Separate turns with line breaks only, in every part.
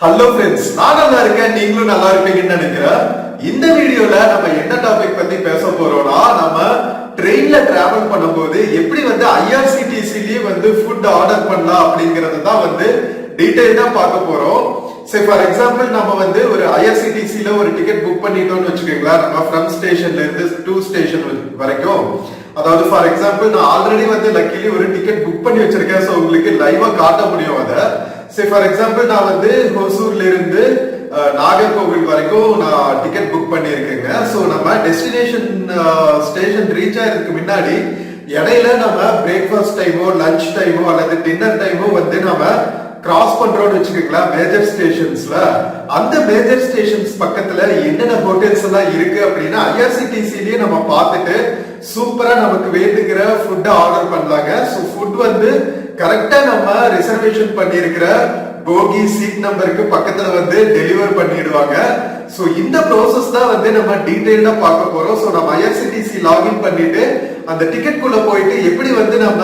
Hello friends, நான் நல்லா இருக்கேன், நீங்களும் நல்லா இருப்பீங்கன்னு நினைக்கிறேன். இந்த வீடியோல நம்ம என்ன டாபிக் பத்தி பேச போறோம்னா, நம்ம ட்ரெயின்ல டிராவல் பண்ணும்போது எப்படி ஐஆர்சிடிசிலயே ஃபுட் ஆர்டர் பண்ணலாம் அப்படிங்கறது தான் டீடைலா பார்க்க போறோம். சரி, ஃபார் எக்ஸாம்பிள் நம்ம ஒரு ஐஆர்சிடிசில ஒரு டிக்கெட் புக் பண்ணிட்டோம்னு வச்சுக்கோங்களேன். நம்ம ஃப்ரம் ஸ்டேஷன்ல இருந்து டூ ஸ்டேஷன் வரைக்கும், அதாவது ஃபார் எக்ஸாம்பிள் நான் ஆல்ரெடி லக்கிலி ஒரு டிக்கெட் புக் பண்ணி வச்சிருக்கேன். சோ உங்களுக்கு லைவா காட்ட முடியும் அதை. சரி, ஃபார் எக்ஸாம்பிள் நான் ஹொசூர்ல இருந்து நாகர்கோவில் வரைக்கும் நான் டிக்கெட் புக் பண்ணியிருக்கேங்க. ஸோ நம்ம டெஸ்டினேஷன் ஸ்டேஷன் ரீச் ஆகிறதுக்கு முன்னாடி இடையில நம்ம பிரேக்ஃபாஸ்ட் டைமோ லஞ்ச் டைமோ அல்லது டின்னர் டைமோ நம்ம கிராஸ் பண்றோம்னு வச்சுக்கோங்களேன். மேஜர் ஸ்டேஷன்ஸ்ல அந்த மேஜர் ஸ்டேஷன்ஸ் பக்கத்துல என்னென்ன ஹோட்டல்ஸ் எல்லாம் இருக்கு அப்படின்னா ஐஆர்சிடிசிலயே நம்ம பார்த்துட்டு சூப்பரா நமக்கு வேண்டுங்கிற ஃபுட் ஆர்டர் பண்ணலாங்க. ஸோ ஃபுட் கரெக்டா நம்ம ரிசர்வேஷன் பண்ணிருக்கிற போகி சீட் நம்பருக்கு பக்கத்துல டெலிவர் பண்ணிடுவாங்க. சோ இந்த ப்ராசஸ் தான் நம்ம டீடைலா பார்க்க போறோம். சோ நம்ம ஐஆர்சிடிசி லாகின் பண்ணிட்டு அந்த டிக்கெட் குள்ள போயிட்டு எப்படி நம்ம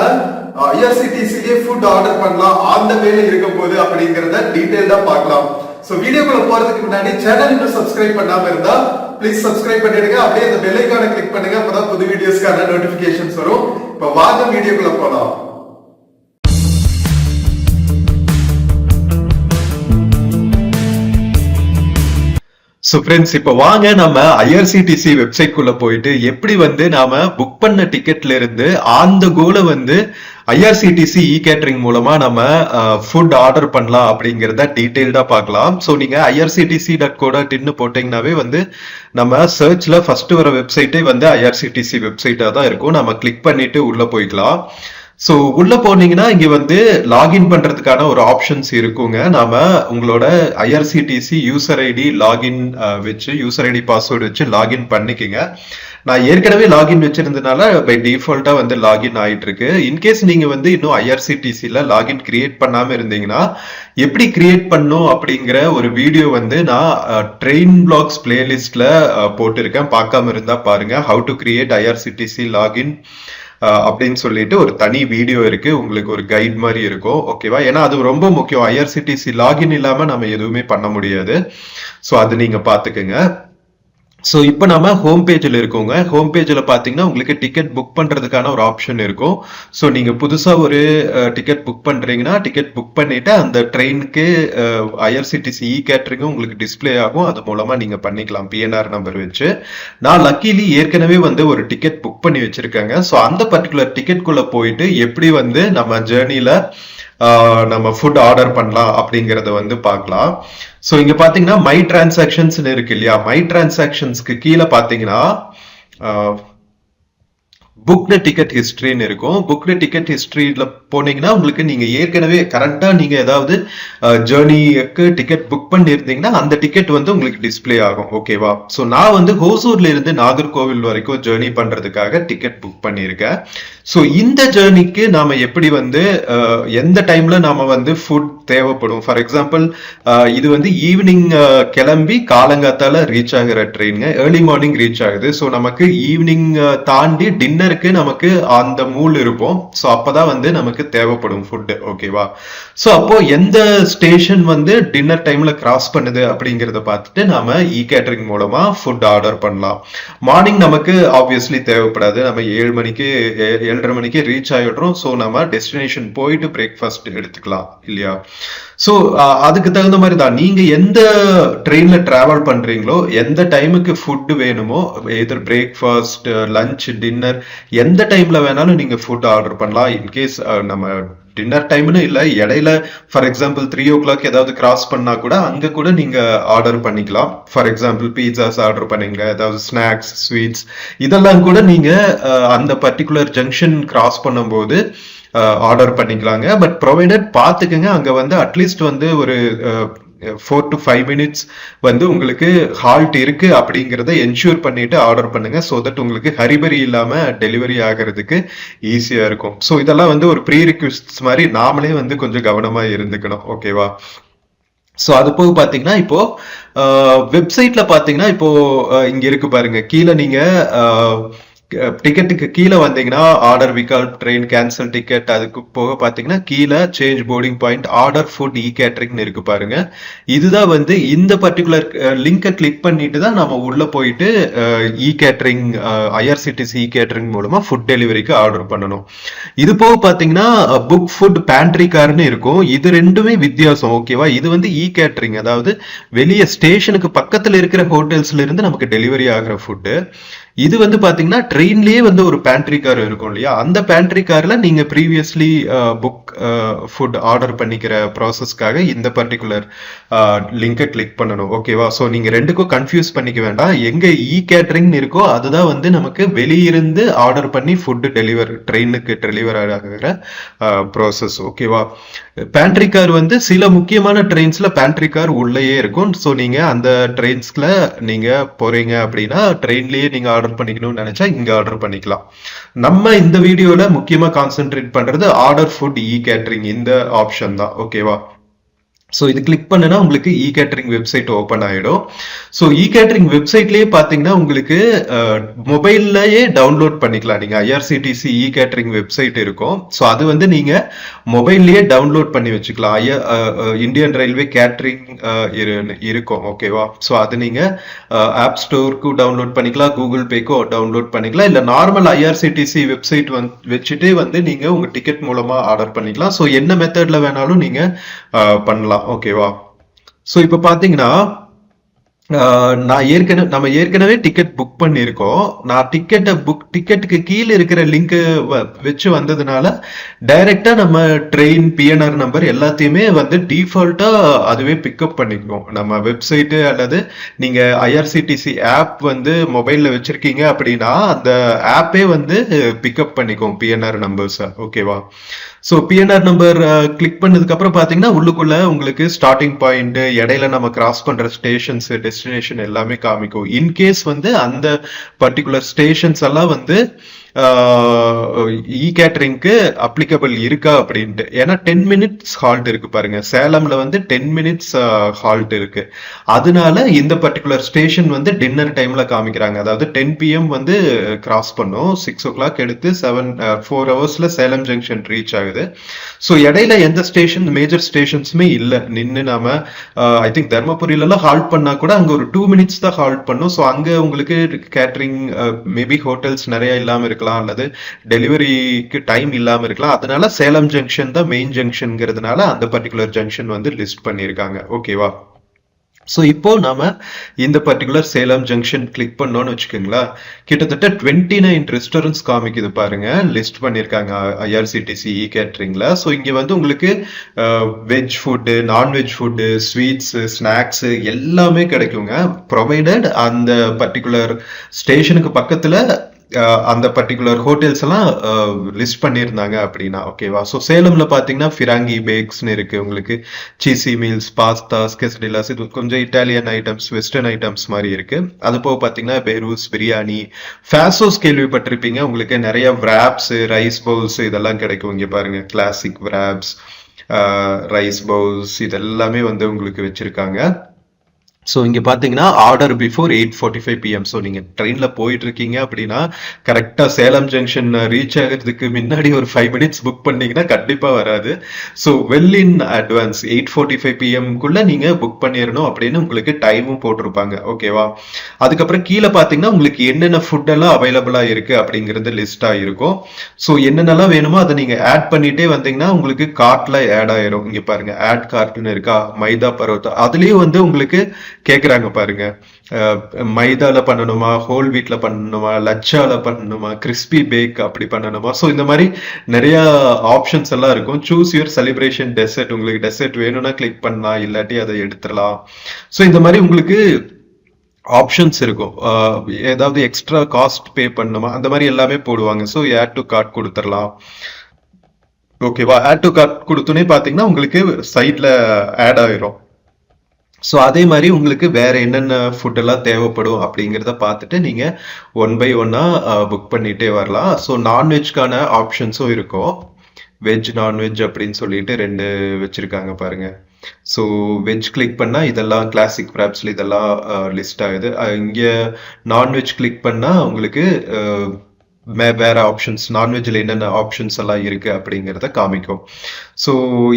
ஐஆர்சிடிசிலே ஃபுட் ஆர்டர் பண்ணலாம் அந்த வேலை இருக்க போது அப்படிங்கறத டீடைலா பார்க்கலாம். சோ வீடியோக்குள்ள போறதுக்கு முன்னாடி சேனல் இன்னும் சப்ஸ்கிரைப் பண்ணாம இருந்தா ப்ளீஸ் சப்ஸ்கிரைப் பண்ணிடுங்க. அப்படியே அந்த பெல் ஐகானை கிளிக் பண்ணுங்க. அப்பதான் புது வீடியோஸ்க்கான நோட்டிபிகேஷன்ஸ் வரும். இப்ப வாங்க வீடியோக்குள்ள போலாம்.
சோ ஃப்ரெண்ட்ஸ், இப்ப வாங்க நம்ம ஐஆர்சிடிசி வெப்சைட் குள்ள போயிட்டு எப்படி நாம புக் பண்ண டிக்கெட்ல இருந்து ஆன் த கோல ஐஆர்சிடிசி இ கேட்டரிங் மூலமா நம்ம ஃபுட் ஆர்டர் பண்ணலாம் அப்படிங்கறத டீடைல்டா பார்க்கலாம். ஸோ நீங்க irctc.co.in போட்டீங்கன்னாவே நம்ம சர்ச்ல ஃபர்ஸ்ட் வர வெப்சைட்டே ஐஆர்சிடிசி வெப்சைட்டா தான் இருக்கும். நம்ம கிளிக் பண்ணிட்டு உள்ள போய்க்கலாம். ஸோ உள்ள போனீங்கன்னா இங்க லாகின் பண்றதுக்கான ஒரு ஆப்ஷன்ஸ் இருக்குங்க. நாம உங்களோட ஐஆர்சிடிசி யூசர் ஐடி லாகின் வச்சு யூசர் ஐடி பாஸ்வேர்டு வச்சு லாகின் பண்ணிக்கங்க. நான் ஏற்கனவே லாகின் வச்சிருந்தனால பை டிஃபால்ட்டா லாகின் ஆயிட்டு இருக்கு. இன்கேஸ் நீங்க இன்னும் ஐஆர்சிடிசில லாகின் கிரியேட் பண்ணாம இருந்தீங்கன்னா எப்படி கிரியேட் பண்ணும் அப்படிங்கிற ஒரு வீடியோ நான் ட்ரெயின் பிளாக்ஸ் பிளேலிஸ்ட்ல போட்டிருக்கேன். பார்க்காம இருந்தா பாருங்க. How to create IRCTC login அப்படின்னு சொல்லிட்டு ஒரு தனி வீடியோ இருக்கு. உங்களுக்கு ஒரு கைட் மாதிரி இருக்கும். ஓகேவா? ஏன்னா அது ரொம்ப முக்கியம். ஐஆர்சிடிசி லாகின் இல்லாம நம்ம எதுவுமே பண்ண முடியாது. ஸோ அது நீங்க பாத்துக்கோங்க. ஸோ இப்போ நம்ம ஹோம் பேஜில் இருக்கோங்க. ஹோம் பேஜில் பார்த்தீங்கன்னா உங்களுக்கு டிக்கெட் புக் பண்ணுறதுக்கான ஒரு ஆப்ஷன் இருக்கும். ஸோ நீங்கள் புதுசாக ஒரு டிக்கெட் புக் பண்ணுறீங்கன்னா டிக்கெட் புக் பண்ணிவிட்டு அந்த ட்ரெயினுக்கு ஐஆர்சிடிசி இ கேட்டரிங்கும் உங்களுக்கு டிஸ்பிளே ஆகும். அது மூலமாக நீங்கள் பண்ணிக்கலாம் பிஎன்ஆர் நம்பர் வச்சு. நான் லக்கிலி ஏற்கனவே ஒரு டிக்கெட் புக் பண்ணி வச்சுருக்கேங்க. ஸோ அந்த பர்டிகுலர் டிக்கெட்குள்ளே போயிட்டு எப்படி நம்ம ஜேர்னியில் நம்ம ஃபுட் ஆர்டர் பண்ணலாம் அப்படிங்கறத பார்க்கலாம். சோ இங்க பாத்தீங்கன்னா மை டிரான்சாக்ஷன்ஸ் இருக்கு இல்லையா? மை டிரான்சாக்ஷன்ஸ்க்கு கீழே பாத்தீங்கன்னா புக்டு டிக்கெட் ஹிஸ்டரின்னு இருக்கும். புக்டு டிக்கெட் ஹிஸ்டரியில போனீங்கன்னா உங்களுக்கு நீங்க ஏற்கனவே கரெக்டா நீங்க ஏதாவது ஜேர்னிக்கு டிக்கெட் புக் பண்ணிருந்தீங்கன்னா அந்த டிக்கெட் உங்களுக்கு டிஸ்பிளே ஆகும். ஓகேவா? ஸோ நான் ஹோசூர்ல இருந்து நாகர்கோவில் வரைக்கும் ஜேர்னி பண்றதுக்காக டிக்கெட் புக் பண்ணியிருக்கேன். ஸோ இந்த ஜேர்னிக்கு நாம எப்படி எந்த டைம்ல நாம ஃபுட் தேவைப்படும். ஃபார் எக்ஸாம்பிள் இது ஈவினிங் கிளம்பி காலங்காத்தால ரீச் ஆகிற ட்ரெயினுங்க. ஏர்லி மார்னிங் ரீச் ஆகுது. ஸோ நமக்கு ஈவினிங் தாண்டி டின்னருக்கு நமக்கு அந்த மூல் இருப்போம். ஸோ அப்பதான் நமக்கு தேவைப்படும் ஃபுட். ஓகேவா? ஸோ அப்போ எந்த ஸ்டேஷன் டின்னர் டைம்ல கிராஸ் பண்ணுது அப்படிங்கறத பார்த்துட்டு நாம இ கேட்டரிங் மூலமா ஃபுட் ஆர்டர் பண்ணலாம். மார்னிங் நமக்கு ஆப்வியஸ்லி தேவைப்படாது. நம்ம 7:30 மணிக்கு ரீச் ஆயிடுறோம். ஸோ நம்ம டெஸ்டினேஷன் போயிட்டு பிரேக்ஃபாஸ்ட் எடுத்துக்கலாம் இல்லையா? ஸோ அதுக்கு தகுந்த மாதிரி தான் நீங்க எந்த ட்ரெயின்ல டிராவல் பண்றீங்களோ எந்த டைமுக்கு ஃபுட் வேணுமோ, எதர் பிரேக்ஃபாஸ்ட் லஞ்ச் டின்னர் எந்த டைம்ல வேணாலும் நீங்க ஃபுட் ஆர்டர் பண்ணலாம். இன்கேஸ் நம்ம டின்னர் டைம்னு இல்லை, இடையில ஃபார் எக்ஸாம்பிள் 3 o'clock ஏதாவது கிராஸ் பண்ணா கூட அங்க கூட நீங்க ஆர்டர் பண்ணிக்கலாம். ஃபார் எக்ஸாம்பிள் பீட்சாஸ் ஆர்டர் பண்ணீங்க, ஏதாவது ஸ்நாக்ஸ் ஸ்வீட்ஸ் இதெல்லாம் கூட நீங்க அந்த பர்டிகுலர் ஜங்ஷன் கிராஸ் பண்ணும்போது ஆர்டர் பண்ணிக்கலாங்க. பட் ப்ரொவைடட் பார்த்துக்குங்க அங்க அட்லீஸ்ட் ஒரு 4 to 5 minutes உங்களுக்கு ஹால்ட் இருக்கு அப்படிங்கறத என்ஷூர் பண்ணிட்டு ஆர்டர் பண்ணுங்க. சோ தட் உங்களுக்கு ஹரிபரி இல்லாம டெலிவரி ஆகிறதுக்கு ஈஸியா இருக்கும். சோ இதெல்லாம் ஒரு ப்ரீ ரிக்வெஸ்ட் மாதிரி நாமளே கொஞ்சம் கவனமா இருந்துக்கணும். ஓகேவா? ஸோ அது போக பார்த்தீங்கன்னா இப்போ வெப்சைட்ல பார்த்தீங்கன்னா இப்போ இங்க இருக்கு பாருங்க. கீழே நீங்க டிக்கெட்டுக்கு கீழே வந்தீங்கன்னா order Vikalp, train cancel ticket, அதுக்கு போக பாத்தீங்கன்னா கீழே change boarding point, order food, e catering இருக்கு பாருங்க. இதுதான் வந்து இந்த பர்டிகுலர் லிங்கை கிளிக் பண்ணிட்டு தான் நம்ம உள்ள போயிட்டு இ கேட்டரிங், ஐஆர்சிடிசி இ கேட்டரிங் மூலமா ஃபுட் டெலிவரிக்கு ஆர்டர் பண்ணணும். இது போக பாத்தீங்கன்னா புக் ஃபுட் பேண்ட்ரி கார்னு இருக்கும். இது ரெண்டுமே வித்தியாசம். ஓகேவா? இது வந்து இ கேட்டரிங், அதாவது வெளியே ஸ்டேஷனுக்கு பக்கத்துல இருக்கிற ஹோட்டல்ஸ்ல இருந்து நமக்கு டெலிவரி ஆகிற ஃபுட்டு. இது வந்து பாத்தீங்கன்னா ட்ரெயின்லயே வந்து ஒரு பேண்ட்ரி கார் இருக்கும் இல்லையா, அந்த பேண்ட்ரி கார்ல நீங்க ப்ரீவியஸ்லி புக் ஃபுட் ஆர்டர் பண்ணிக்கிற ப்ராசஸ்க்காக இந்த பர்டிகுலர் லிங்கை கிளிக் பண்ணணும். ஓகேவா? ஸோ நீங்க ரெண்டுக்கும் கன்ஃபியூஸ் பண்ணிக்க வேண்டாம். எங்க இ கேட்டரிங் இருக்கோ அதுதான் வந்து நமக்கு வெளியிருந்து ஆர்டர் பண்ணி ஃபுட் ட்ரெயினுக்கு டெலிவர் ஆகிற ப்ராசஸ். ஓகேவா? பேண்ட்ரி கார் வந்து சில முக்கியமான ட்ரெயின்ஸ்ல பேண்ட்ரி கார் உள்ளேயே இருக்கும். ஸோ நீங்க அந்த ட்ரெயின்ஸ்ல நீங்க போறீங்க அப்படின்னா ட்ரெயின்லயே நீங்க ஆர்டர் பண்ணிக்கணும்னு நினைச்சா இங்க ஆர்டர் பண்ணிக்கலாம். நம்ம இந்த வீடியோல முக்கியமா கான்சென்ட்ரேட் பண்றது ஆர்டர் ஃபுட் இ கேட்டரிங், இந்த ஆப்ஷன் தான். ஓகேவா? ஸோ இது கிளிக் பண்ணுனா உங்களுக்கு இ கேட்டரிங் வெப்சைட் ஓப்பன் ஆயிடும். ஸோ இ கேட்டரிங் வெப்சைட்லயே பாத்தீங்கன்னா உங்களுக்கு மொபைல்லயே டவுன்லோட் பண்ணிக்கலாம். நீங்க ஐஆர்சிடிசி இ கேட்டரிங் வெப்சைட் இருக்கும். ஸோ அது வந்து நீங்க மொபைல்லயே டவுன்லோட் பண்ணி வச்சுக்கலாம். இந்தியன் ரயில்வே கேட்டரிங் இருக்கும். ஓகேவா? ஸோ அது நீங்க ஆப் ஸ்டோருக்கு டவுன்லோட் பண்ணிக்கலாம், கூகுள் பேக்கோ டவுன்லோட் பண்ணிக்கலாம், இல்ல நார்மல் ஐஆர்சிடிசி வெப்சைட் வச்சுட்டே வந்து நீங்க உங்க டிக்கெட் மூலமா ஆர்டர் பண்ணிக்கலாம். ஸோ என்ன மெத்தட்ல வேணாலும் நீங்க பண்ணலாம். ஓகேவா? சோ இப்ப பாத்தீங்கன்னா நம்ம ஏற்கனவே டிக்கெட் புக் பண்ணிருக்கோம். நான் டிக்கெட்டுக்கு கீழே இருக்கிற லிங்க் வச்சு வந்ததுனால டைரக்டா நம்ம ட்ரெயின், பிஎன்ஆர் நம்பர் எல்லாத்தையுமே வந்து டிஃபால்ட்டா அதுவே பிக்கப் பண்ணிக்குவோம். நம்ம வெப்சைட் அல்லது நீங்க ஐஆர்சிடிசி ஆப் வந்து மொபைல்ல வச்சிருக்கீங்க அப்படின்னா அந்த ஆப்பே வந்து பிக்கப் பண்ணிக்கும் பிஎன்ஆர் நம்பர்ஸ். ஓகேவா? ஸோ பிஎன்ஆர் நம்பர் கிளிக் பண்ணதுக்கு அப்புறம் பாத்தீங்கன்னா உள்ளுக்குள்ள உங்களுக்கு ஸ்டார்டிங் பாயிண்ட், இடையில நம்ம கிராஸ் பண்ற ஸ்டேஷன்ஸ், டெஸ்டினேஷன் எல்லாமே காமிக்கும். இன்கேஸ் வந்து அந்த பர்டிகுலர் ஸ்டேஷன்ஸ் எல்லாம் வந்து இ கேட்டரிங்க்கு அப்ளிகபிள் இருக்கா அப்படின்ட்டு. ஏன்னா 10 மினிட்ஸ் ஹால்ட் இருக்கு பாருங்க. சேலம்ல வந்து 10 மினிட்ஸ் ஹால்ட் இருக்கு. அதனால இந்த பர்டிகுலர் ஸ்டேஷன் வந்து டின்னர் டைம்ல காமிக்கிறாங்க. அதாவது 10 PM வந்து கிராஸ் பண்ணும், 6 o'clock எடுத்து 4 hours சேலம் ஜங்ஷன் ரீச் ஆகுது. ஸோ இடையில எந்த ஸ்டேஷன், மேஜர் ஸ்டேஷன்ஸுமே இல்ல. நின்று நாம ஐ திங்க் தர்மபுரியில எல்லாம் ஹால்ட் பண்ணா கூட அங்க ஒரு 2 மினிட்ஸ் தான் ஹால்ட் பண்ணும். ஸோ அங்க உங்களுக்கு கேட்டரிங் மேபி ஹோட்டல்ஸ் நிறைய இல்லாம இருக்கலாம், அல்லது டெலிவரிக்கு டைம் இல்லாம இருக்கலாம். அதனால சேலம் ஜங்ஷன் தான் மெயின் ஜங்ஷன்ங்கிறதுனால அந்த பர்டிகுலர் ஜங்ஷன் வந்து லிஸ்ட் பண்ணிருக்காங்க. ஓகேவா? ஸோ இப்போ நாம இந்த பர்டிகுலர் சேலம் ஜங்ஷன் கிளிக் பண்ணோம்னு வச்சுக்கோங்களா, கிட்டத்தட்ட 29 ரெஸ்டாரண்ட்ஸ் காமிக்குது பாருங்க, லிஸ்ட் பண்ணிருக்காங்க ஐஆர்சிடிசி இ கேட்டரிங்ல. ஸோ இங்க வந்து உங்களுக்கு veg food, non veg food, sweets, snacks எல்லாமே கிடைக்குங்க. ப்ரொவைடட் அந்த பர்டிகுலர் ஸ்டேஷனுக்கு பக்கத்துல அந்த பர்டிகுலர் ஹோட்டல்ஸ் எல்லாம் லிஸ்ட் பண்ணியிருந்தாங்க அப்படின்னா. ஓகேவா? ஸோ சேலம்ல பாத்தீங்கன்னா ஃபிராங்கி பேக்ஸ்னு இருக்கு, உங்களுக்கு சீசி மீல்ஸ், பாஸ்தாஸ், கெஸ்டிலாஸ், இது கொஞ்சம் இட்டாலியன் ஐட்டம்ஸ், வெஸ்டர்ன் ஐட்டம்ஸ் மாதிரி இருக்கு. அது போக பாத்தீங்கன்னா பெரூஸ், பிரியாணி, ஃபேசோஸ் கேள்விப்பட்டிருப்பீங்க. உங்களுக்கு நிறைய விராப்ஸ், ரைஸ் பவுல்ஸ் இதெல்லாம் கிடைக்கும். இங்க பாருங்க, கிளாசிக் விராப்ஸ், ரைஸ் பவுல்ஸ் இதெல்லாமே வந்து உங்களுக்கு வச்சிருக்காங்க. ஸோ இங்க பாத்தீங்கன்னா ஆர்டர் பிஃபோர் 8:45 PM. ஸோ நீங்க ட்ரெயின்ல போயிட்டு இருக்கீங்க அப்படின்னா கரெக்டா சேலம் ஜங்ஷன் ரீச் ஆகிறதுக்கு முன்னாடி ஒரு 5 மினிட்ஸ் புக் பண்ணீங்கன்னா கண்டிப்பா வராது. So well in advance 8:45 PM நீங்க புக் பண்ணிடணும் அப்படின்னு உங்களுக்கு டைமும் போட்டிருப்பாங்க. ஓகேவா? அதுக்கப்புறம் கீழே பாத்தீங்கன்னா உங்களுக்கு என்னென்ன ஃபுட் எல்லாம் அவைலபிளா இருக்கு அப்படிங்கிறது லிஸ்டா இருக்கும். ஸோ என்னென்னலாம் வேணுமோ அதை நீங்க ஆட் பண்ணிட்டே வந்தீங்கன்னா உங்களுக்கு கார்ட்ல ஆட் ஆயிரும். இங்க பாருங்க, ஆட் கார்ட்னு இருக்கா, மைதா பரோட்டா. அதுலயும் வந்து உங்களுக்கு கேக்குறாங்க பாருங்க, மைதால பண்ணணுமா, ஹோல் வீட்ல பண்ணணுமா, லச்சால பண்ணணுமா, கிறிஸ்பி பேக் அப்படி பண்ணணுமா. ஸோ இந்த மாதிரி நிறைய ஆப்ஷன்ஸ் எல்லாம் இருக்கும். Choose your celebration dessert. உங்களுக்கு டெசர்ட் வேணும்னா கிளிக் பண்ணலாம், இல்லாட்டி அதை எடுத்துடலாம். ஸோ இந்த மாதிரி உங்களுக்கு ஆப்ஷன்ஸ் இருக்கும். ஏதாவது எக்ஸ்ட்ரா காஸ்ட் பே பண்ணணுமா அந்த மாதிரி எல்லாமே போடுவாங்க. ஸோ ஆட் டு கார்ட் கொடுத்துடலாம். ஓகேவா? ஆட் டு கார்ட் கொடுத்தோன்னே பாத்தீங்கன்னா உங்களுக்கு சைட்ல ஆட் ஆயிரும். ஸோ அதே மாதிரி உங்களுக்கு வேற என்னென்ன ஃபுட் எல்லாம் தேவைப்படும் அப்படிங்கிறத பார்த்துட்டு நீங்க 1 by 1 புக் பண்ணிட்டே வரலாம். ஸோ நான்வெஜ்க்கான ஆப்ஷன்ஸும் இருக்கும். வெஜ், நான்வெஜ் அப்படின்னு சொல்லிட்டு 2 வச்சிருக்காங்க பாருங்க. ஸோ வெஜ் கிளிக் பண்ணா இதெல்லாம் கிளாசிக் பிராப்ஸ்ல இதெல்லாம் லிஸ்ட் ஆகுது. இங்க நான்வெஜ் கிளிக் பண்ணா உங்களுக்கு வேற ஆப்ஷன்ஸ் நான்வெஜ்ல என்னென்ன ஆப்ஷன்ஸ் எல்லாம் இருக்கு அப்படிங்கிறத காமிக்கும். ஸோ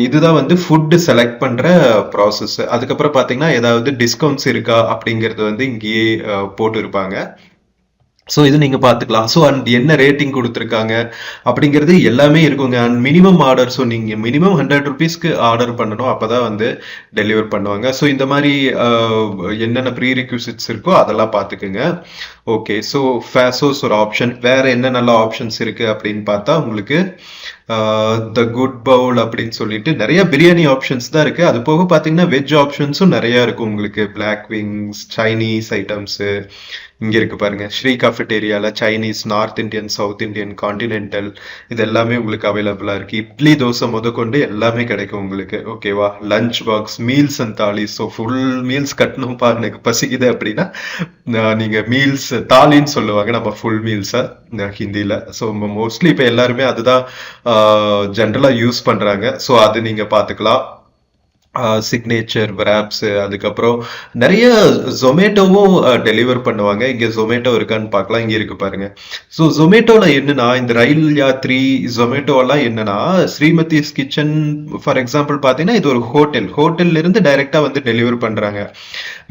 இதுதான் வந்து ஃபுட் செலக்ட் பண்ற ப்ராசஸ். அதுக்கப்புறம் பாத்தீங்கன்னா ஏதாவது டிஸ்கவுண்ட்ஸ் இருக்கா அப்படிங்கிறது வந்து இங்கேயே போட்டு இருப்பாங்க. ஸோ இது நீங்க பாத்துக்கலாம். ஸோ அண்ட் என்ன ரேட்டிங் கொடுத்துருக்காங்க அப்படிங்கிறது எல்லாமே இருக்குங்க. அண்ட் மினிமம் ஆர்டர், ஸோ நீங்க மினிமம் 100 ருபீஸ்க்கு ஆர்டர் பண்ணணும், அப்பதான் வந்து டெலிவர் பண்ணுவாங்க. ஸோ இந்த மாதிரி என்னென்ன ப்ரீ ரிக்யூசிட்ஸ் இருக்கோ அதெல்லாம் பாத்துக்குங்க. ஓகே, ஸோ ஃபேசோஸ் ஒரு ஆப்ஷன். வேற என்ன நல்ல ஆப்ஷன்ஸ் இருக்கு அப்படின்னு பார்த்தா உங்களுக்கு த குட் பவுல் அப்படின்னு சொல்லிட்டு நிறைய பிரியாணி ஆப்ஷன்ஸ் தான் இருக்கு. அது போக பாத்தீங்கன்னா வெஜ் ஆப்ஷன்ஸும் நிறைய இருக்கும் உங்களுக்கு. பிளாக் விங்ஸ், சைனீஸ் ஐட்டம்ஸ் இங்க இருக்கு பாருங்க. ஸ்ரீ கஃபெட்டேரியால Chinese, north Indian, south Indian, continental இது எல்லாமே உங்களுக்கு அவைலபிளா இருக்கு. இட்லி தோசை முதற்கொண்டு எல்லாமே கிடைக்கும் உங்களுக்கு. ஓகேவா? லஞ்ச் பாக்ஸ், மீல்ஸ் அண்ட் தாலி. ஸோ ஃபுல் மீல்ஸ் கட்டணும்ப்பா எனக்கு பசிக்குது அப்படின்னா நீங்க மீல்ஸ் தாலின்னு சொல்லுவாங்க, நம்ம ஃபுல் மீல்ஸா ஹிந்தில. ஸோ மோஸ்ட்லி இப்ப எல்லாருமே அதுதான் ஜென்ரலா யூஸ் பண்றாங்க. ஸோ அது நீங்க பாத்துக்கலாம். சிக்னேச்சர் விராப்ஸ், அதுக்கப்புறம் நிறைய ஜொமேட்டோவும் டெலிவர் பண்ணுவாங்க. இங்க ஜொமேட்டோ இருக்கான்னு பார்க்கலாம். இங்க இருக்கு பாருங்க. ஸோ ஜொமேட்டோல என்னன்னா இந்த ரயில் யாத்ரி ஜொமேட்டோ எல்லாம் என்னன்னா ஸ்ரீமதிஸ் கிச்சன் ஃபார் எக்ஸாம்பிள் பாத்தீங்கன்னா இது ஒரு ஹோட்டல்ல இருந்து டைரக்டா வந்து டெலிவர் பண்றாங்க.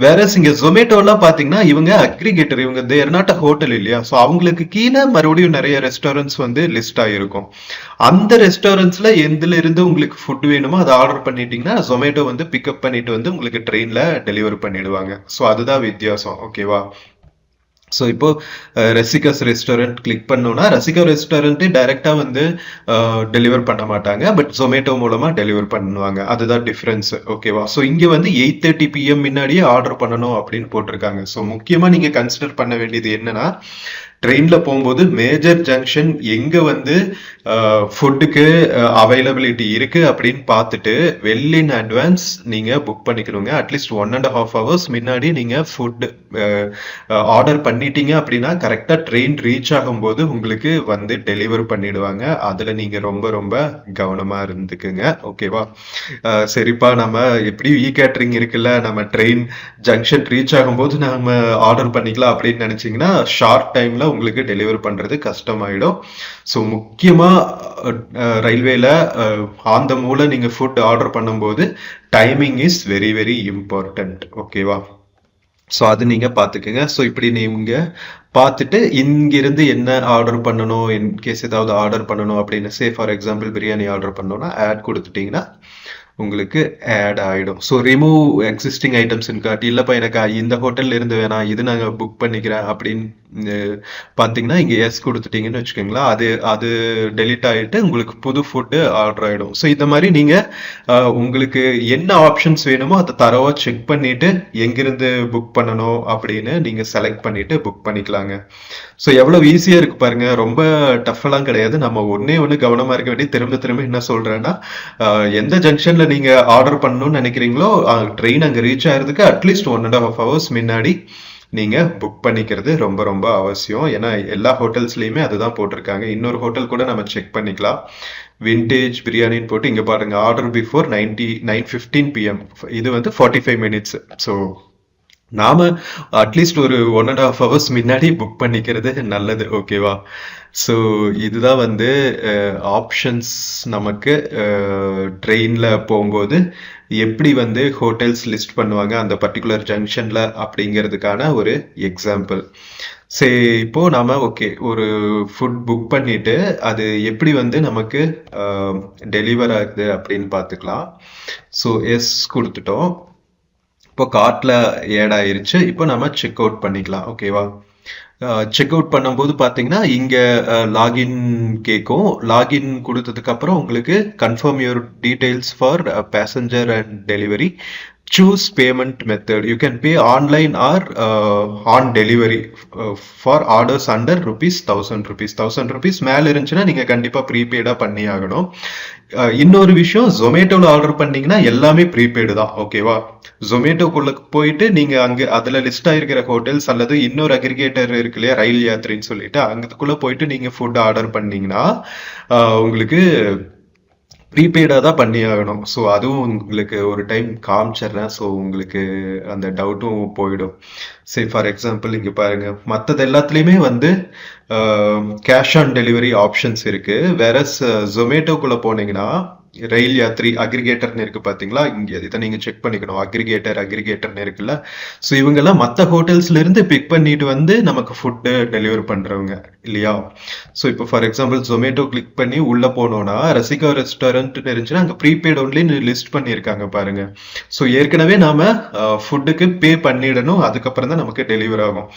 வேற இங்க ஜொமேட்டோ எல்லாம் பாத்தீங்கன்னா இவங்க அக்ரிகேட்டர், இவங்க தேர் நாட் அ ஹோட்டல் இல்லையா? ஸோ அவங்களுக்கு கீழே மறுபடியும் நிறைய ரெஸ்டாரண்ட்ஸ் வந்து லிஸ்ட் ஆயிருக்கும். அந்த ரெஸ்டாரண்ட்ஸ்ல எதுல இருந்து உங்களுக்கு ஃபுட் வேணுமோ அதை ஆர்டர் பண்ணிட்டீங்கன்னா ஜொமேட்டோ வந்து பிக்கப் பண்ணிட்டு வந்து உங்களுக்கு ட்ரெயின்ல டெலிவர் பண்ணிடுவாங்க. ஸோ அதுதான் வித்தியாசம். ஓகேவா? ஸோ இப்போ ரசிகாஸ் ரெஸ்டாரண்ட் கிளிக் பண்ணோம்னா ரசிகா ரெஸ்டாரண்ட்டே டைரக்டா வந்து டெலிவர் பண்ண மாட்டாங்க, பட் ஜொமேட்டோ மூலமா டெலிவர் பண்ணுவாங்க. அதுதான் டிஃபரன்ஸ். ஓகேவா? ஸோ இங்க வந்து 8:30 PM முன்னாடியே ஆர்டர் பண்ணணும் அப்படின்னு போட்டிருக்காங்க. ஸோ முக்கியமா நீங்க கன்சிடர் பண்ண வேண்டியது என்னன்னா ட்ரெயின்ல போகும்போது மேஜர் ஜங்ஷன் எங்க வந்து ஃபுட்டுக்கு அவைலபிலிட்டி இருக்கு அப்படின்னு பார்த்துட்டு வெல் இன் அட்வான்ஸ் நீங்க புக் பண்ணிக்கணுங்க. அட்லீஸ்ட் 1.5 hours முன்னாடி நீங்க ஃபுட் ஆர்டர் பண்ணிட்டீங்க அப்படின்னா கரெக்டா ட்ரெயின் ரீச் ஆகும்போது உங்களுக்கு வந்து டெலிவர் பண்ணிடுவாங்க. அதுல நீங்க ரொம்ப ரொம்ப கவனமா இருந்துக்குங்க. ஓகேவா? சரிப்பா, நம்ம எப்படி கேட்டரிங் இருக்குல்ல, நம்ம ட்ரெயின் ஜங்ஷன் ரீச் ஆகும்போது நாம ஆர்டர் பண்ணிக்கலாம் அப்படின்னு நினைச்சீங்கன்னா ஷார்ட் டைம்ல உங்களுக்கு டெலிவர் பண்றது கஷ்டமாயிடும். ஸோ முக்கியமா ரயில்வேல அந்த மூலம் நீங்க ஃபுட் ஆர்டர் பண்ணும்போது timing is very very important. ஓகேவா? ஸோ அது நீங்க பாத்துக்கோங்க. ஸோ இப்படி நீங்க பார்த்துட்டு இங்கிருந்து என்ன ஆர்டர் பண்ணணும், இன்கேஸ் ஏதாவது ஆர்டர் பண்ணணும் அப்படின்னு, say for example biryani order பண்ணோம்னா ஆட் கொடுத்துட்டீங்கன்னா உங்களுக்கு ஆட் ஆயிடும். ஸோ ரிமூவ் எக்ஸிஸ்டிங் ஐட்டம்ஸ் காட்டி, இல்லப்பா எனக்கு இந்த ஹோட்டல்ல இருந்து வேணாம், இது நாங்க புக் பண்ணிக்கிறேன் அப்படின்னு பாத்தீங்கன்னா இங்க எஸ் கொடுத்துட்டீங்கன்னு வச்சுக்கோங்களேன், அது டெலிட் ஆயிட்டு உங்களுக்கு புது ஃபுட்டு ஆர்டர் ஆயிடும். ஸோ இந்த மாதிரி நீங்க உங்களுக்கு என்ன ஆப்ஷன்ஸ் வேணுமோ அதை தரவா செக் பண்ணிட்டு எங்கிருந்து புக் பண்ணணும் அப்படின்னு நீங்க செலக்ட் பண்ணிட்டு புக் பண்ணிக்கலாங்க. ஸோ எவ்வளவு ஈஸியா இருக்கு பாருங்க. ரொம்ப டஃப் எல்லாம் கிடையாது. நம்ம ஒண்ணு கவனமா இருக்க வேண்டிய, திரும்ப என்ன சொல்றேன்னா எந்த ஜங்ஷன்ல நீங்க ஆர்டர் பண்ணணும்னு நினைக்கிறீங்களோ ட்ரெயின் அங்க ரீச் ஆகிறதுக்கு அட்லீஸ்ட் 1.5 hours முன்னாடி நீங்க புக் பண்ணிக்கிறது ரொம்ப ரொம்ப அவசியம். ஏன்னா எல்லா ஹோட்டல்ஸ்லயுமே அதுதான் போட்டிருக்காங்க. இன்னொரு ஹோட்டல் கூட நம்ம செக் பண்ணிக்கலாம். விண்டேஜ் பிரியாணின்னு போட்டு இங்க பாருங்க, ஆர்டர் பிஃபோர் 9:15 PM. இது வந்து 45 minutes. ஸோ நாம அட்லீஸ்ட் ஒரு 1.5 hours முன்னாடி புக் பண்ணிக்கிறது நல்லது. ஓகேவா? ஸோ இதுதான் வந்து ஆப்ஷன்ஸ் நமக்கு ட்ரெயின்ல போகும்போது எப்படி வந்து ஹோட்டல்ஸ் லிஸ்ட் பண்ணுவாங்க அந்த பர்டிகுலர் ஜங்ஷன்ல அப்படிங்கிறதுக்கான ஒரு எக்ஸாம்பிள். சரி, இப்போ நாம ஓகே ஒரு ஃபுட் புக் பண்ணிட்டு அது எப்படி வந்து நமக்கு டெலிவர் ஆகுது அப்படின்னு பார்த்துக்கலாம். ஸோ எஸ் கொடுத்துட்டோம். இப்போ கார்ட்ல ஆட் ஆயிருச்சு. இப்போ நம்ம செக் அவுட் பண்ணிக்கலாம். ஓகேவா? செக் அவுட் பண்ணும்போது பாத்தீங்கன்னா இங்க லாகின் கேட்கும். லாகின் கொடுத்ததுக்கு அப்புறம் உங்களுக்கு confirm your details for passenger and delivery, choose payment method, you can pay online or on delivery for orders under ₹1,000 rupees மேல இருந்துச்சுன்னா நீங்க கண்டிப்பா ப்ரீபெய்டா பண்ணி ஆகணும். இன்னொரு விஷயம், ஜொமேட்டோல ஆர்டர் பண்ணீங்கன்னா எல்லாமே ப்ரீபெய்டு தான். ஓகேவா? ஜொமேட்டோக்குள்ள போயிட்டு நீங்க அங்க அதுல லிஸ்ட் ஆயிருக்கிற ஹோட்டல்ஸ் அல்லது இன்னொரு அக்ரிகேட்டர் இருக்கு இல்லையா ரயில் யாத்திரின்னு சொல்லிட்டு, அங்கக்குள்ள போயிட்டு நீங்க ஃபுட் ஆர்டர் பண்ணீங்கன்னா உங்களுக்கு ப்ரீபெய்டா தான் பண்ணி ஆகணும். ஸோ அதுவும் உங்களுக்கு ஒரு டைம் காமிச்சிடுறேன். ஸோ உங்களுக்கு அந்த டவுட்டும் போயிடும். சரி, ஃபார் எக்ஸாம்பிள் இங்க பாருங்க, மற்றது எல்லாத்துலேயுமே வந்து கேஷ் ஆன் டெலிவரி ஆப்ஷன்ஸ் இருக்கு. வேற ஜொமேட்டோக்குள்ள போனீங்கன்னா ரயில் யாத்ரி அக்ரிகேட்டர்னு இருக்கு பாத்தீங்களா, இங்க இதை நீங்க செக் பண்ணிக்கணும். அக்ரிகேட்டர்னு இருக்குல்ல. ஸோ இவங்கெல்லாம் மற்ற ஹோட்டல்ஸ்ல இருந்து பிக் பண்ணிட்டு வந்து நமக்கு ஃபுட்டு டெலிவர் பண்றவங்க இல்லையா. ஸோ இப்போ ஃபார் எக்ஸாம்பிள் ஜொமேட்டோ கிளிக் பண்ணி உள்ள போனோம்னா ரசிகா ரெஸ்டாரண்ட் இருந்துச்சுன்னா அங்க ப்ரீபெய்ட் ஒன்லி லிஸ்ட் பண்ணியிருக்காங்க பாருங்க. ஸோ ஏற்கனவே நாம ஃபுட்டுக்கு பே பண்ணிடணும், அதுக்கப்புறம் தான் நமக்கு டெலிவர் ஆகும்.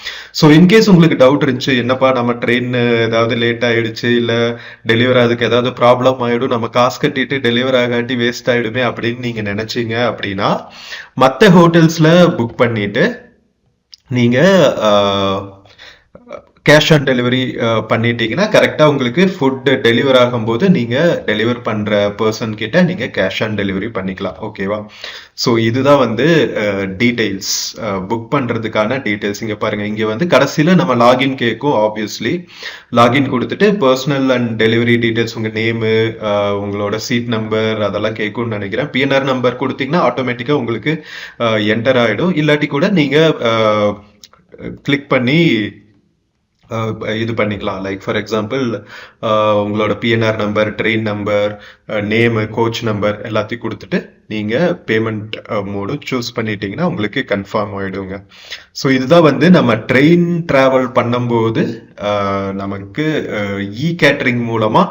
ஸோ இன்கேஸ் உங்களுக்கு டவுட் இருந்துச்சு, என்னப்பா நம்ம ட்ரெயின் ஏதாவது லேட் ஆயிடுச்சு இல்ல டெலிவர் ஆகுதுக்கு ஏதாவது ப்ராப்ளம் ஆயிடும், நம்ம காசு கட்டிட்டு டெலிவர் ஆகாட்டி வேஸ்ட் ஆயிடுமே அப்படின்னு நீங்க நினைச்சீங்க அப்படின்னா மற்ற ஹோட்டல்ஸ்ல புக் பண்ணிட்டு நீங்க கேஷ் ஆன் டெலிவரி பண்ணிட்டீங்கன்னா கரெக்டா உங்களுக்கு ஃபுட் டெலிவர் ஆகும்போது நீங்க டெலிவர் பண்ற பர்சன் கிட்ட நீங்க கேஷ் ஆன் டெலிவரி பண்ணிக்கலாம். ஓகேவா. ஸோ இதுதான் வந்து டீடைல்ஸ், புக் பண்றதுக்கான டீடைல்ஸ். இங்க பாருங்க, இங்க வந்து கடைசியில நம்ம லாகின் கேட்கும். ஆப்வியஸ்லி லாகின் கொடுத்துட்டு பர்சனல் அண்ட் டெலிவரி டீடைல்ஸ், உங்க நேமு, உங்களோட சீட் நம்பர் அதெல்லாம் கேட்கும்னு நினைக்கிறேன். பிஎன்ஆர் நம்பர் கொடுத்தீங்கன்னா ஆட்டோமேட்டிக்கா உங்களுக்கு என்டர் ஆயிடும். இல்லாட்டி கூட நீங்க கிளிக் பண்ணி இது பண்ணிக்கலாம். லைக் ஃபார் எக்ஸாம்பிள் உங்களோட PNR number, train number, name, coach number எல்லாத்தையும் கொடுத்துட்டு நீங்க பேமெண்ட் மோடு சூஸ் பண்ணிட்டீங்கன்னா உங்களுக்கு கன்ஃபார்ம் ஆயிடுங்க. ஸோ இதுதான் வந்து நம்ம ட்ரெயின் டிராவல் பண்ணும்போது நமக்கு இ கேட்டரிங் மூலமா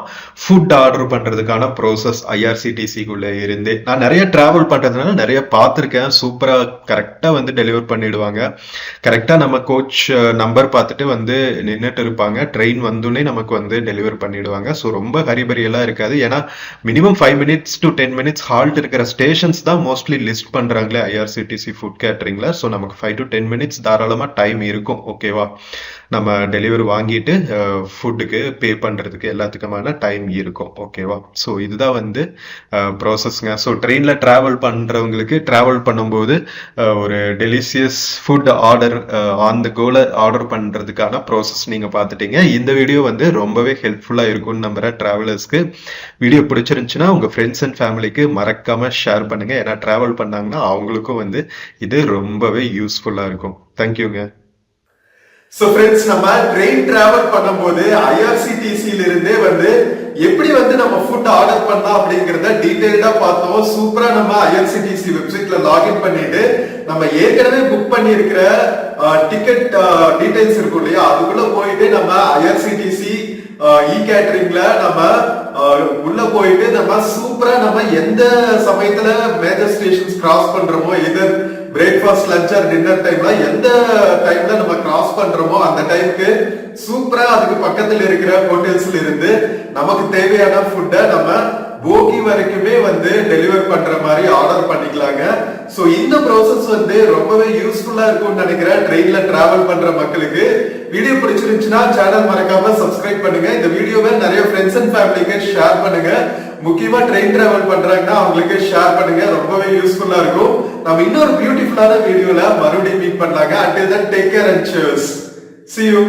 ஃபுட் ஆர்டர் பண்றதுக்கான ப்ரோசஸ் ஐஆர்சிடிசிக்குள்ள இருந்து. நான் நிறைய டிராவல் பண்றதுனால நிறைய பார்த்துருக்கேன். சூப்பரா கரெக்டா வந்து டெலிவர் பண்ணிடுவாங்க. கரெக்டா நம்ம கோச் நம்பர் பார்த்துட்டு வந்து நின்றுட்டு இருப்பாங்க. ட்ரெயின் வந்தோடனே நமக்கு வந்து டெலிவர் பண்ணிடுவாங்க. ஸோ ரொம்ப ஹரிபரி எல்லாம் இருக்காது. ஏன்னா minimum 5 minutes to 10 minutes halt இருக்கிற ஸ்டேஷன்ஸ் தான் மோஸ்ட்லி லிஸ்ட் பண்றாங்களே ஐஆர்சிடிசி ஃபுட் கேட்டரிங்ல. ஸோ நமக்கு 5 to 10 minutes தாராளமா டைம் இருக்கும். ஓகேவா. நம்ம டெலிவரி வாங்கிட்டு ஃபுட்டுக்கு பே பண்றதுக்கு எல்லாத்துக்குமான டைம் இருக்கும். ஓகேவா. ஸோ இதுதான் வந்து ப்ராசஸ்ங்க. ஸோ ட்ரெயின்ல டிராவல் பண்றவங்களுக்கு டிராவல் பண்ணும்போது ஒரு delicious food order on the கோல ஆர்டர் பண்றதுக்கான ப்ராசஸ் நீங்க பார்த்துட்டீங்க. இந்த வீடியோ வந்து ரொம்பவே ஹெல்ப்ஃபுல்லா இருக்கும்னு நம்புறேன் டிராவலர்ஸ்க்கு. வீடியோ பிடிச்சிருந்துச்சுன்னா உங்க ஃப்ரெண்ட்ஸ் அண்ட் ஃபேமிலிக்கு மறக்காம ஷேர் பண்ணுங்க. ஏன்னா டிராவல் பண்ணாங்கன்னா அவங்களுக்கும் வந்து இது ரொம்பவே யூஸ்ஃபுல்லா இருக்கும். தேங்க்யூங்க.
சோ ஃப்ரெண்ட்ஸ், நம்ம ட்ரெயின் டிராவல் பண்ணும்போது ஐஆர்சிடிசில இருந்தே வந்து எப்படி வந்து நம்ம ஃபுட் ஆர்டர் பண்ணலாம் அப்படிங்கறத டீடைல்டா பார்த்தோம். சூப்பரா நம்ம ஐஆர்சிடிசி வெப்சைட்ல லாகின் பண்ணிட்டு நம்ம ஏற்கனவே புக் பண்ணி இருக்கிற டிக்கெட் டீடைல்ஸ் இருக்கும் இல்லையா, அதுக்குள்ள போயிட்டு நம்ம ஐஆர்சிடிசி இ கேட்டரிங்ல நம்ம உள்ள போயிட்டு நம்ம சூப்பரா நம்ம எந்த சமயத்துல மேஜர் ஸ்டேஷன்ஸ் கிராஸ் பண்றோமோ, எதர் பிரேக்ஃபாஸ்ட், லஞ்ச் ஆர் டின்னர் டைம்ல எந்த டைம்ல நம்ம கிராஸ் பண்றோமோ அந்த டைம்க்கு சூப்பரா அதுக்கு பக்கத்துல இருக்கிற ஹோட்டல்ஸ்ல இருந்து நமக்கு தேவையான ஃபுட்டை நம்ம போகி வரைக்குமே வந்து டெலிவர் பண்ற மாதிரி ஆர்டர் பண்ணிக்கலாங்க. சோ இந்த ப்ராசஸ் வந்து ரொம்பவே யூஸ்ஃபுல்லா இருக்கும்னு நினைக்கிறேன் ட்ரெயின்ல டிராவல் பண்ற மக்களுக்கு. வீடியோ பிடிச்சிருந்துச்சுன்னா சேனல் மறக்காம சப்ஸ்கிரைப் பண்ணுங்க. இந்த வீடியோவை நிறைய ஃப்ரெண்ட்ஸ் அண்ட் ஃபேமிலிக்கு ஷேர் பண்ணுங்க. முக்கியமா ட்ரெயின் டிராவல் பண்றாங்கன்னா அவங்களுக்கு ஷேர் பண்ணுங்க, ரொம்பவே யூஸ்ஃபுல்லா இருக்கும். நம்ம இன்னொரு பியூட்டிஃபுல்லான வீடியோல மறுபடியும் மீட் பண்ணலாங்க. Until then, take care and cheers. See you.